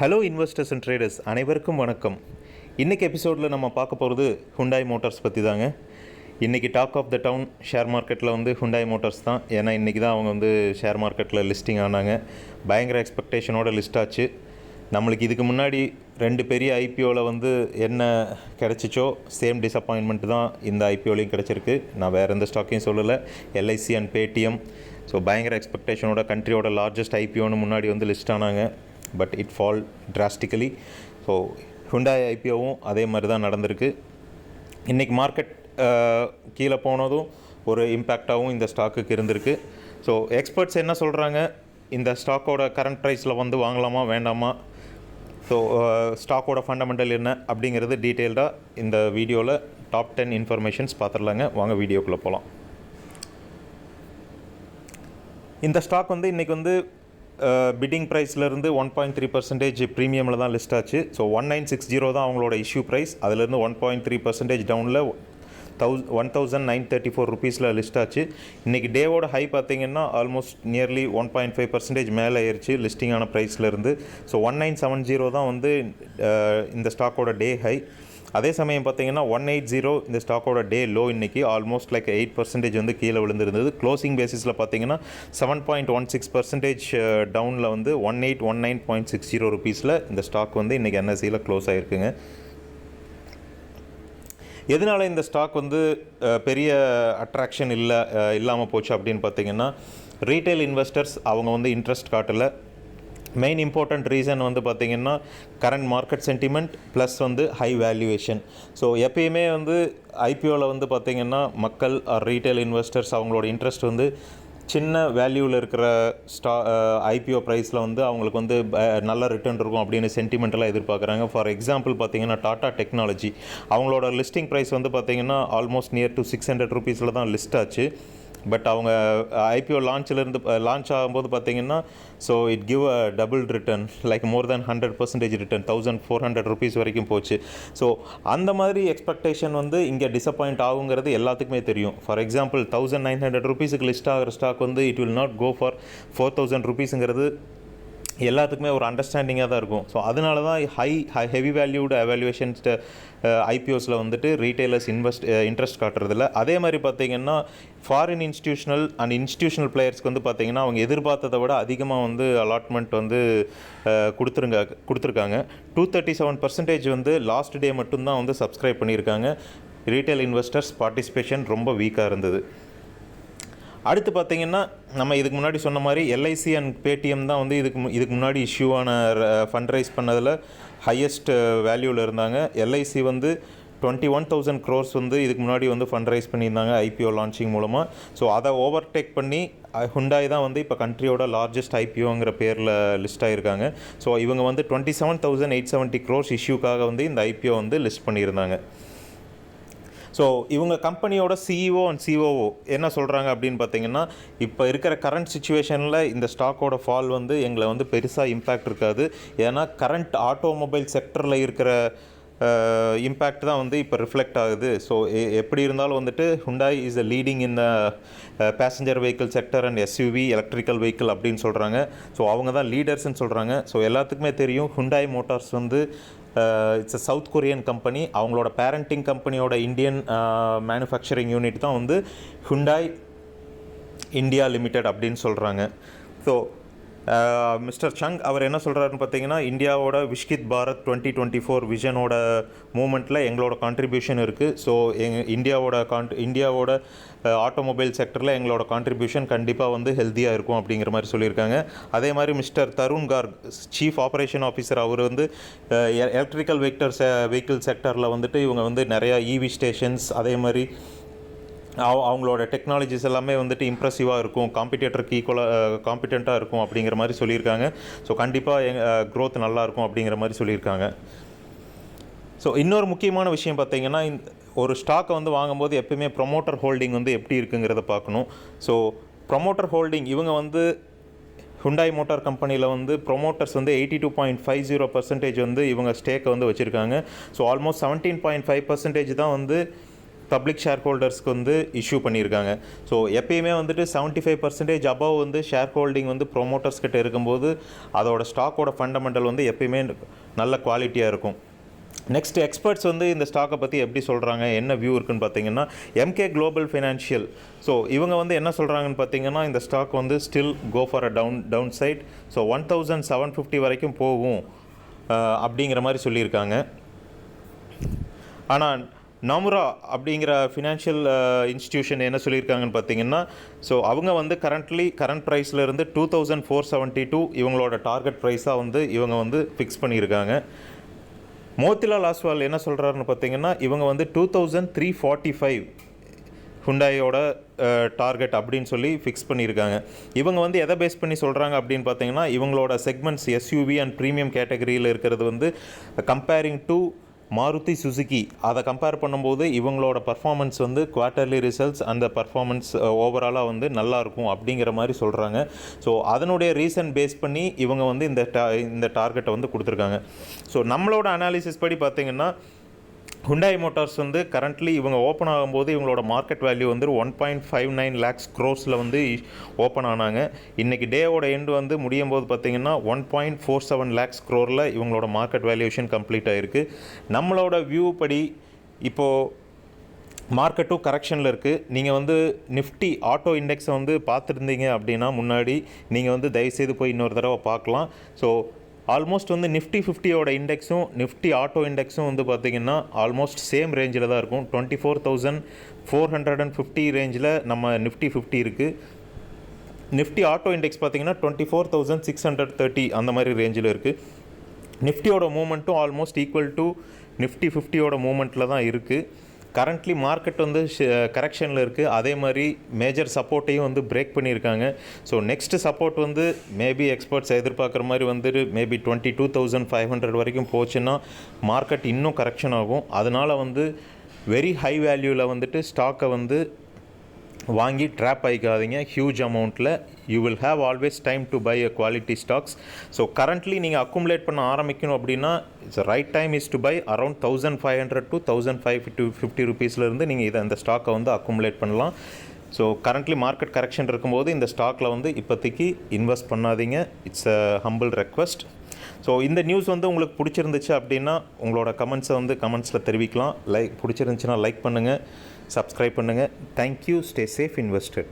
Hello investors and traders அனைவருக்கும் வணக்கம். இன்றைக்கி எபிசோடில் நம்ம பார்க்க போகிறது ஹுண்டாய் மோட்டார்ஸ் பற்றி தாங்க. இன்றைக்கி talk of the town share மார்க்கெட்டில் வந்து ஹுண்டாய் மோட்டார்ஸ் தான். ஏன்னா இன்றைக்கி தான் அவங்க வந்து ஷேர் மார்க்கெட்டில் லிஸ்டிங் ஆனாங்க. பயங்கர எக்ஸ்பெக்டேஷனோட லிஸ்ட் ஆச்சு. நம்மளுக்கு இதுக்கு முன்னாடி 2 பெரிய ஐபிஓவில் வந்து என்ன கிடச்சிச்சோ சேம் டிசப்பாயின்மெண்ட் தான் இந்த ஐபிஓலையும் கிடச்சிருக்கு. நான் வேறு எந்த ஸ்டாக்கையும் சொல்லலை. எல்ஐசி அண்ட் பேடிஎம் ஸோ பயங்கர எக்ஸ்பெக்டேஷனோட கண்ட்ரியோட லார்ஜஸ்ட் ஐபிஓன்னு முன்னாடி வந்து லிஸ்ட் ஆனாங்க. But it fall drastically. So Hyundai ஐபிஓவும் அதே மாதிரி தான் நடந்திருக்கு. இன்றைக்கி மார்க்கெட் கீழே போனதும் ஒரு இம்பேக்டாகவும் இந்த ஸ்டாக்குக்கு இருந்திருக்கு. ஸோ எக்ஸ்பர்ட்ஸ் என்ன சொல்கிறாங்க, இந்த ஸ்டாக்கோட கரண்ட் ப்ரைஸில் வந்து வாங்கலாமா வேண்டாமா, ஸோ ஸ்டாக்கோட ஃபண்டமெண்டல் என்ன அப்படிங்கிறது டீட்டெயில்டாக இந்த வீடியோவில் டாப் 10 இன்ஃபர்மேஷன்ஸ் பார்த்துடலாங்க. வாங்க வீடியோக்குள்ளே போகலாம். இந்த ஸ்டாக் வந்து இன்றைக்கி வந்து பிட்டிங் ப்ரைஸ்லேருந்து 1.3% ப்ரீமியமில் தான் லிஸ்ட் ஆச்சு. ஸோ 1960 தான் அவங்களோட இஷ்யூ ப்ரைஸ். அதிலேருந்து 1.3% டவுனில் 1934 ருபீஸில் லிஸ்ட் ஆச்சு. இன்றைக்கி டேவோட ஹை பார்த்திங்கன்னா ஆல்மோஸ்ட் நியர்லி 1.5% மேலே ஏறிச்சு லிஸ்டிங் ஆன ப்ரைஸ்லேருந்து. ஸோ 1970 தான் வந்து இந்த ஸ்டாக்கோட டே ஹை. அதே சமயம் பார்த்திங்கன்னா 180 இந்த ஸ்டாக்கோட டே லோ. இன்றைக்கி ஆல்மோஸ்ட் லைக் 8% வந்து கீழே விழுந்திருந்தது. க்ளோசிங் பேசிஸில் பார்த்திங்கன்னா 7.16% டவுனில் வந்து 1819.60 ருபீஸில் இந்த ஸ்டாக் வந்து இன்றைக்கி என்எஸ்சியில் க்ளோஸ் ஆகிருக்குங்க. எதனால் இந்த ஸ்டாக் வந்து பெரிய அட்ராக்ஷன் இல்லாமல் போச்சு அப்படின்னு பார்த்திங்கன்னா, ரீட்டைல் இன்வெஸ்டர்ஸ் அவங்க வந்து இன்ட்ரெஸ்ட் காட்டலை. மெயின் இம்பார்ட்டண்ட் ரீசன் வந்து பார்த்திங்கன்னா கரண்ட் மார்க்கெட் சென்டிமெண்ட் ப்ளஸ் வந்து ஹை வேல்யூவேஷன். ஸோ எப்பயுமே வந்து ஐபிஓவில் வந்து பார்த்திங்கன்னா மக்கள் ரீட்டைல் இன்வெஸ்டர்ஸ் அவங்களோட இன்ட்ரெஸ்ட் வந்து சின்ன வேல்யூவில் இருக்கிற ஐபிஓ ப்ரைஸில் வந்து அவங்களுக்கு வந்து நல்ல ரிட்டர்ன் இருக்கும் அப்படின்னு சென்டிமெண்டலாக எதிர்பார்க்குறாங்க. ஃபார் எக்ஸாம்பிள் பார்த்திங்கன்னா டாடா டெக்னாலஜி அவங்களோட லிஸ்டிங் ப்ரைஸ் வந்து பார்த்திங்கன்னா ஆல்மோஸ்ட் நியர் டு 600 ருபீஸில் தான் லிஸ்ட் ஆச்சு. பட் அவங்க ஐபிஓ லான்ச் ஆகும்போது பார்த்திங்கன்னா so it give a double return, like more than 100% return, 1400 rupees வரைக்கும் போச்சு. ஸோ அந்த மாதிரி எக்ஸ்பெக்டேஷன் வந்து இங்கே டிசப்பாயிண்ட் ஆகுங்கிறது எல்லாத்துக்குமே தெரியும். ஃபார் எக்ஸாம்பிள் 1900 ருபீஸுக்கு லிஸ்ட் ஆகிற ஸ்டாக் வந்து it will not go for 4000 ருபீஸுங்கிறது எல்லாத்துக்குமே ஒரு அண்டர்ஸ்டாண்டிங்காக தான் இருக்கும். ஸோ அதனால தான் ஹெவி வேல்யூடு எவாலுவேஷன்ஸ் ஐபிஓஸில் வந்துட்டு ரீட்டைலர்ஸ் இன்ட்ரெஸ்ட் காட்டுறதில்ல. அதே மாதிரி பார்த்திங்கன்னா ஃபாரின் இன்ஸ்டியூஷனல் பிளேயர்ஸ்க்கு வந்து பார்த்திங்கன்னா அவங்க எதிர்பார்த்ததை விட அதிகமாக வந்து அலாட்மெண்ட் வந்து கொடுத்துருக்காங்க. 237% வந்து லாஸ்ட் டே மட்டும்தான் வந்து சப்ஸ்கிரைப் பண்ணியிருக்காங்க. ரீட்டைல் இன்வெஸ்டர்ஸ் பார்ட்டிசிபேஷன் ரொம்ப வீக்காக இருந்தது. அடுத்து பார்த்திங்கன்னா நம்ம இதுக்கு முன்னாடி சொன்ன மாதிரி எல்ஐசி அண்ட் பேடிஎம் தான் வந்து இதுக்கு முன்னாடி இஷ்யூவான ஃபண்ட் ரைஸ் பண்ணதில் ஹையஸ்ட் வேல்யூவில் இருந்தாங்க. எல்ஐசி வந்து 21,000 crores வந்து இதுக்கு முன்னாடி வந்து ஃபண்ட் ரைஸ் பண்ணியிருந்தாங்க ஐபிஓ லான்ச்சிங் மூலமாக. ஸோ அதை ஓவர்டேக் பண்ணி ஹுண்டாய் தான் வந்து இப்போ கண்ட்ரியோட லார்ஜஸ்ட் ஐபிஓங்கிற பேரில் லிஸ்ட் ஆகியிருக்காங்க. ஸோ இவங்க வந்து 27,870 crores இஷ்யூக்காக வந்து இந்த ஐபிஓ வந்து லிஸ்ட் பண்ணியிருந்தாங்க. ஸோ இவங்க கம்பெனியோட சிஇஓ அண்ட் சிஓஓ என்ன சொல்கிறாங்க அப்படின்னு பார்த்தீங்கன்னா, இப்போ இருக்கிற கரண்ட் சுச்சுவேஷனில் இந்த ஸ்டாக்கோட ஃபால் வந்து எங்களை வந்து பெருசாக இம்பேக்ட் இருக்காது. ஏன்னா கரண்ட் ஆட்டோமொபைல் செக்டரில் இருக்கிற இம்பேக்ட் தான் வந்து இப்போ ரிஃப்ளெக்ட் ஆகுது. ஸோ எப்படி இருந்தாலும் வந்துட்டு Hyundai is a leading in the passenger vehicle sector and SUV electrical vehicle அப்படின்னு சொல்கிறாங்க. ஸோ அவங்க தான் லீடர்ஸ்ன்னு சொல்கிறாங்க. ஸோ எல்லாத்துக்குமே தெரியும் ஹுண்டாய் மோட்டார்ஸ் வந்து it's a south Korean company. அவங்களோட பேரண்டிங் கம்பெனியோட இந்தியன் மேனுஃபேக்சரிங் யூனிட் தான் வந்து ஹுண்டாய் இந்தியா லிமிடெட் அப்படின்னு சொல்கிறாங்க. ஸோ மிஸ்டர் சங் அவர் என்ன சொல்கிறாருன்னு பார்த்தீங்கன்னா, இந்தியாவோட விஷ்கித் பாரத் 2024 விஷனோட மூமெண்ட்டில் எங்களோட கான்ட்ரிபியூஷன் இருக்குது. ஸோ இந்தியாவோட ஆட்டோமொபைல் செக்டரில் எங்களோட கான்ட்ரிபியூஷன் கண்டிப்பாக வந்து ஹெல்த்தியாக இருக்கும் அப்படிங்கிற மாதிரி சொல்லியிருக்காங்க. அதே மாதிரி mister Tarun Garg chief operation officer அவர் வந்து எலக்ட்ரிக்கல் வெஹிக்கிள் செக்டரில் வந்துட்டு இவங்க வந்து நிறையா இவி ஸ்டேஷன்ஸ் அதே மாதிரி அவங்களோட டெக்னாலஜிஸ் எல்லாமே வந்துட்டு இம்ப்ரெசிவாக இருக்கும், காம்படிட்டருக்கு காம்பிடெண்ட்டாக இருக்கும் அப்படிங்கிற மாதிரி சொல்லியிருக்காங்க. ஸோ கண்டிப்பாக க்ரோத் நல்லாயிருக்கும் அப்படிங்கிற மாதிரி சொல்லியிருக்காங்க. ஸோ இன்னொரு முக்கியமான விஷயம் பார்த்திங்கன்னா, ஒரு ஸ்டாக்கை வந்து வாங்கும்போது எப்பயுமே ப்ரொமோட்டர் ஹோல்டிங் வந்து எப்படி இருக்குங்கிறத பார்க்கணும். ஸோ ப்ரொமோட்டர் ஹோல்டிங் இவங்க வந்து ஹுண்டாய் மோட்டார் கம்பெனியில் வந்து ப்ரொமோட்டர்ஸ் வந்து 82.50% வந்து இவங்க ஸ்டேக்கை வந்து வச்சுருக்காங்க. ஸோ ஆல்மோஸ்ட் 17.5% தான் வந்து பப்ளிக் ஷேர் ஹோல்டர்ஸ்க்கு வந்து இஷ்யூ பண்ணியிருக்காங்க. ஸோ எப்பயுமே வந்துட்டு 75% அபவ் வந்து ஷேர் ஹோல்டிங் வந்து ப்ரொமோட்டர்ஸ் கிட்ட இருக்கும்போது அதோட ஸ்டாக்கோட ஃபண்டமெண்டல் வந்து எப்பயுமே நல்ல குவாலிட்டியாக இருக்கும். நெக்ஸ்ட் எக்ஸ்பர்ட்ஸ் வந்து இந்த ஸ்டாக்கை பற்றி எப்படி சொல்கிறாங்க, என்ன வியூ இருக்குன்னு பார்த்தீங்கன்னா, எம்கே குளோபல் ஃபினான்ஷியல். ஸோ இவங்க வந்து என்ன சொல்கிறாங்கன்னு பார்த்தீங்கன்னா, இந்த ஸ்டாக் வந்து still go for a down side. So 1750 வரைக்கும் போகும் அப்படிங்கிற மாதிரி சொல்லியிருக்காங்க. ஆனால் நமுரா அப்படிங்கிற ஃபினான்ஷியல் இன்ஸ்டிடியூஷன் என்ன சொல்லியிருக்காங்கன்னு பார்த்தீங்கன்னா, ஸோ அவங்க வந்து கரண்ட் ப்ரைஸில் இருந்து 2472 இவங்களோட டார்கெட் ப்ரைஸாக வந்து இவங்க வந்து ஃபிக்ஸ் பண்ணியிருக்காங்க. மோத்திலால் ஆஸ்வால் என்ன சொல்கிறாருன்னு பார்த்தீங்கன்னா, இவங்க வந்து 2345 ஹுண்டாயோட டார்கெட் அப்படின்னு சொல்லி ஃபிக்ஸ் பண்ணியிருக்காங்க. இவங்க வந்து எதை பேஸ் பண்ணி சொல்கிறாங்க அப்படின்னு பார்த்தீங்கன்னா, இவங்களோட செக்மெண்ட்ஸ் எஸ்யூவி அண்ட் ப்ரீமியம் கேட்டகரியில் இருக்கிறது வந்து கம்பேரிங் டு மாருதி சுசுகி அதை கம்பேர் பண்ணும்போது இவங்களோட பர்ஃபார்மன்ஸ் வந்து குவார்ட்டர்லி ரிசல்ட்ஸ் அந்த பர்ஃபார்மன்ஸ் ஓவராலாக வந்து நல்லாயிருக்கும் அப்படிங்கிற மாதிரி சொல்கிறாங்க. ஸோ அதனுடைய ரீசன் பேஸ் பண்ணி இவங்க வந்து இந்த டார்கெட்டை வந்து கொடுத்துருக்காங்க. ஸோ நம்மளோட அனாலிசிஸ் படி பார்த்திங்கன்னா, Hyundai மோட்டார்ஸ் வந்து கரண்ட்லி இவங்க ஓப்பன் ஆகும்போது இவங்களோட மார்க்கெட் வேல்யூ வந்து 1.59 லேக்ஸ் க்ரோர்ஸில் வந்து ஓப்பன் ஆனாங்க. இன்றைக்கி டேவோட எண்டு வந்து முடியும் போது பார்த்திங்கன்னா 1.47 லேக்ஸ் க்ரோரில் இவங்களோட மார்க்கெட் வேல்யூஷன் கம்ப்ளீட் ஆகிருக்கு. நம்மளோட வியூ படி இப்போது மார்க்கெட்டும் கரெக்ஷனில் இருக்குது. நீங்கள் வந்து நிஃப்டி ஆட்டோ இண்டெக்ஸை வந்து பார்த்துருந்தீங்க அப்படின்னா முன்னாடி நீங்கள் வந்து தயவுசெய்து போய் இன்னொரு தடவை பார்க்கலாம். ஸோ ஆல்மோஸ்ட் வந்து நிஃப்டி 50யோட இண்டெக்ஸும் நிஃப்டி ஆட்டோ இண்டெக்ஸும் வந்து பார்த்திங்கன்னா ஆல்மோஸ்ட் சேம் ரேஞ்சில் தான் இருக்கும். 24,450 ரேஞ்சில் நம்ம நிஃப்டி 50 இருக்குது. நிஃப்டி ஆட்டோ இண்டெக்ஸ் பார்த்திங்கன்னா 24,630 அந்த மாதிரி ரேஞ்சில் இருக்குது. நிஃப்டியோட மூமெண்ட்டும் ஆல்மோஸ்ட் ஈக்குவல் டு நிஃப்டி 50யோட மூமெண்ட்டில் தான் இருக்குது. கரண்ட்லி மார்க்கெட் வந்து கரெக்ஷனில் இருக்குது. அதே மாதிரி மேஜர் சப்போர்ட்டையும் வந்து பிரேக் பண்ணியிருக்காங்க. ஸோ நெக்ஸ்ட்டு சப்போர்ட் வந்து மேபி எக்ஸ்பர்ட்ஸ் எதிர்பார்க்குற மாதிரி வந்துட்டு மேபி 22,500 வரைக்கும் போச்சுன்னா மார்க்கெட் இன்னும் கரெக்ஷன் ஆகும். அதனால் வந்து வெரி ஹை வேல்யூவில் வந்துட்டு ஸ்டாக்கை வந்து வாங்கி ட்ராப் ஆகிக்காதீங்க ஹியூஜ் அமௌண்ட்டில். You will have always time to buy a quality stocks. So currently நீங்கள் அக்குமுலேட் பண்ண ஆரம்பிக்கணும் அப்படின்னா it's right time is to buy around 1500 to 1550 ருபீஸ்லேருந்து நீங்கள் இந்த ஸ்டாக்கை வந்து அக்குமுலேட் பண்ணலாம். ஸோ கரண்ட்லி மார்க்கெட் கரெக்ஷன் இருக்கும்போது இந்த ஸ்டாக்கில் வந்து இப்போதைக்கு இன்வெஸ்ட் பண்ணாதீங்க. It's a humble request. So இந்த நியூஸ் வந்து உங்களுக்கு பிடிச்சிருந்துச்சு அப்படின்னா உங்களோட கமெண்ட்ஸை வந்து கமெண்ட்ஸில் தெரிவிக்கலாம். பிடிச்சிருந்துச்சுன்னா லைக் பண்ணுங்கள், சப்ஸ்கிரைப் பண்ணுங்கள். தேங்க்யூ. Stay safe invested.